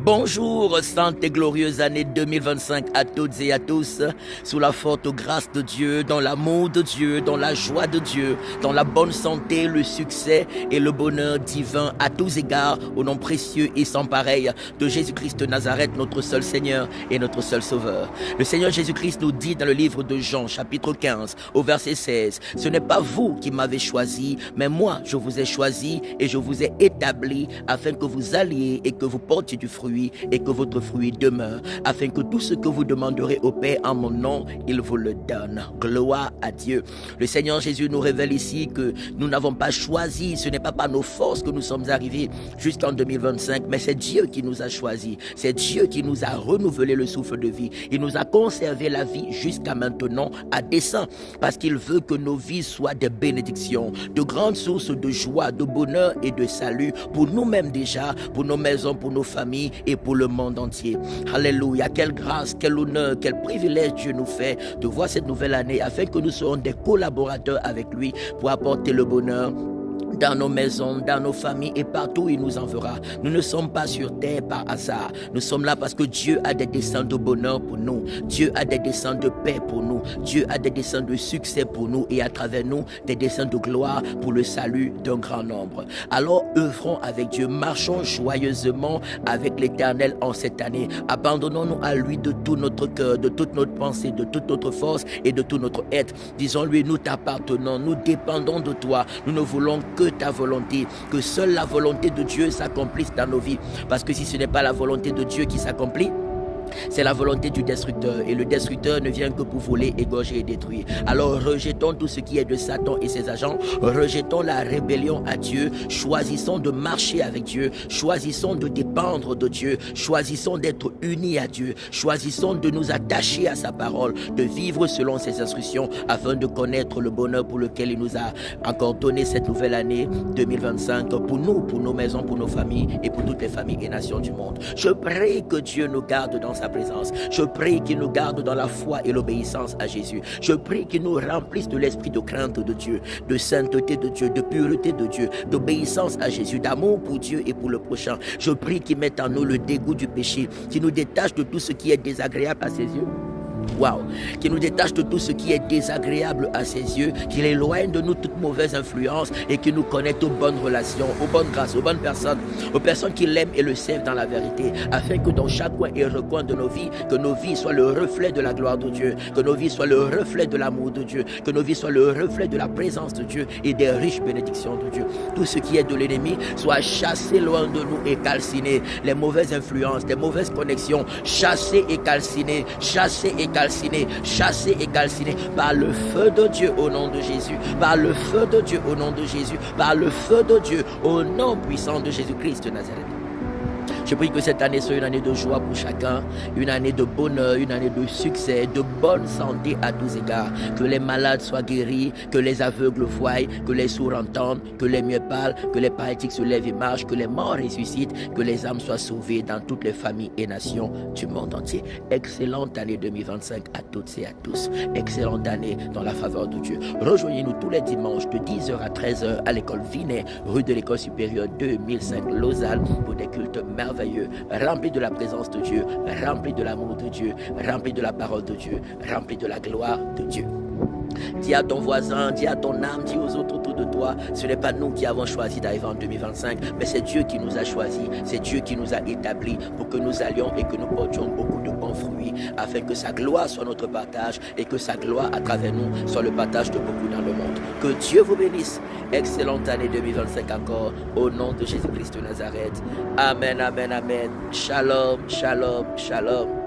Bonjour, sainte et glorieuse année 2025 à toutes et à tous, sous la forte grâce de Dieu, dans l'amour de Dieu, dans la joie de Dieu, dans la bonne santé, le succès et le bonheur divin à tous égards, au nom précieux et sans pareil de Jésus-Christ de Nazareth, notre seul Seigneur et notre seul Sauveur. Le Seigneur Jésus-Christ nous dit dans le livre de Jean, chapitre 15, au verset 16, « Ce n'est pas vous qui m'avez choisi, mais moi je vous ai choisi et je vous ai établi afin que vous alliez et que vous portiez du fruit et que votre fruit demeure, afin que tout ce que vous demanderez au Père en mon nom, il vous le donne. » Gloire à Dieu. Le Seigneur Jésus nous révèle ici que nous n'avons pas choisi, ce n'est pas par nos forces que nous sommes arrivés jusqu'en 2025, mais c'est Dieu qui nous a choisis, c'est Dieu qui nous a renouvelé le souffle de vie, il nous a conservé la vie jusqu'à maintenant à dessein, parce qu'il veut que nos vies soient des bénédictions, de grandes sources de joie, de bonheur et de salut pour nous-mêmes déjà, pour nos maisons, pour nos familles et pour le monde entier. Alléluia, quelle grâce, quel honneur, quel privilège Dieu nous fait de voir cette nouvelle année afin que nous soyons des collaborateurs avec lui pour apporter le bonheur dans nos maisons, dans nos familles et partout où il nous enverra. Nous ne sommes pas sur terre par hasard. Nous sommes là parce que Dieu a des desseins de bonheur pour nous. Dieu a des desseins de paix pour nous. Dieu a des desseins de succès pour nous et à travers nous, des desseins de gloire pour le salut d'un grand nombre. Alors œuvrons avec Dieu, marchons joyeusement avec l'Éternel en cette année. Abandonnons-nous à lui de tout notre cœur, de toute notre pensée, de toute notre force et de tout notre être. Disons-lui, nous t'appartenons, nous dépendons de toi. Nous ne voulons que ta volonté, que seule la volonté de Dieu s'accomplisse dans nos vies. Parce que si ce n'est pas la volonté de Dieu qui s'accomplit, c'est la volonté du destructeur et le destructeur ne vient que pour voler, égorger et détruire. Alors rejetons tout ce qui est de Satan et ses agents, rejetons la rébellion à Dieu, choisissons de marcher avec Dieu, choisissons de dépendre de Dieu, choisissons d'être unis à Dieu, choisissons de nous attacher à sa parole, de vivre selon ses instructions afin de connaître le bonheur pour lequel il nous a encore donné cette nouvelle année 2025 pour nous, pour nos maisons, pour nos familles et pour toutes les familles et nations du monde. Je prie que Dieu nous garde dans sa présence. Je prie qu'il nous garde dans la foi et l'obéissance à Jésus. Je prie qu'il nous remplisse de l'esprit de crainte de Dieu, de sainteté de Dieu, de pureté de Dieu, d'obéissance à Jésus, d'amour pour Dieu et pour le prochain. Je prie qu'il mette en nous le dégoût du péché, qu'il nous détache de tout ce qui est désagréable à ses yeux. Waouh, qui nous détache de tout ce qui est désagréable à ses yeux, qu'il éloigne de nous toute mauvaise influence et qu'il nous connecte aux bonnes relations, aux bonnes grâces, aux bonnes personnes, aux personnes qui l'aiment et le servent dans la vérité, afin que dans chaque coin et recoin de nos vies, que nos vies soient le reflet de la gloire de Dieu, que nos vies soient le reflet de l'amour de Dieu, que nos vies soient le reflet de la présence de Dieu et des riches bénédictions de Dieu. Tout ce qui est de l'ennemi soit chassé loin de nous et calciné. Les mauvaises influences, les mauvaises connexions, chassées et calcinées, chassées et calciné, chassé et calciné par le feu de Dieu au nom de Jésus, par le feu de Dieu au nom de Jésus, par le feu de Dieu au nom puissant de Jésus-Christ de Nazareth. Je prie que cette année soit une année de joie pour chacun, une année de bonheur, une année de succès, de bonne santé à tous égards. Que les malades soient guéris, que les aveugles voient, que les sourds entendent, que les muets parlent, que les paralytiques se lèvent et marchent, que les morts ressuscitent, que les âmes soient sauvées dans toutes les familles et nations du monde entier. Excellente année 2025 à toutes et à tous. Excellente année dans la faveur de Dieu. Rejoignez-nous tous les dimanches de 10h à 13h à l'école Vinet, rue de l'école supérieure 2005 Lausanne pour des cultes merveilleux, remplis de la présence de Dieu, remplis de l'amour de Dieu, remplis de la parole de Dieu, remplis de la gloire de Dieu. Dis à ton voisin, dis à ton âme, dis aux autres autour de toi, ce n'est pas nous qui avons choisi d'arriver en 2025, mais c'est Dieu qui nous a choisis, c'est Dieu qui nous a établis pour que nous allions et que nous portions beaucoup de bons fruits, afin que sa gloire soit notre partage et que sa gloire à travers nous soit le partage de beaucoup dans le monde. Que Dieu vous bénisse. Excellente année 2025 encore, au nom de Jésus-Christ de Nazareth. Amen, amen, amen. Shalom, shalom, shalom.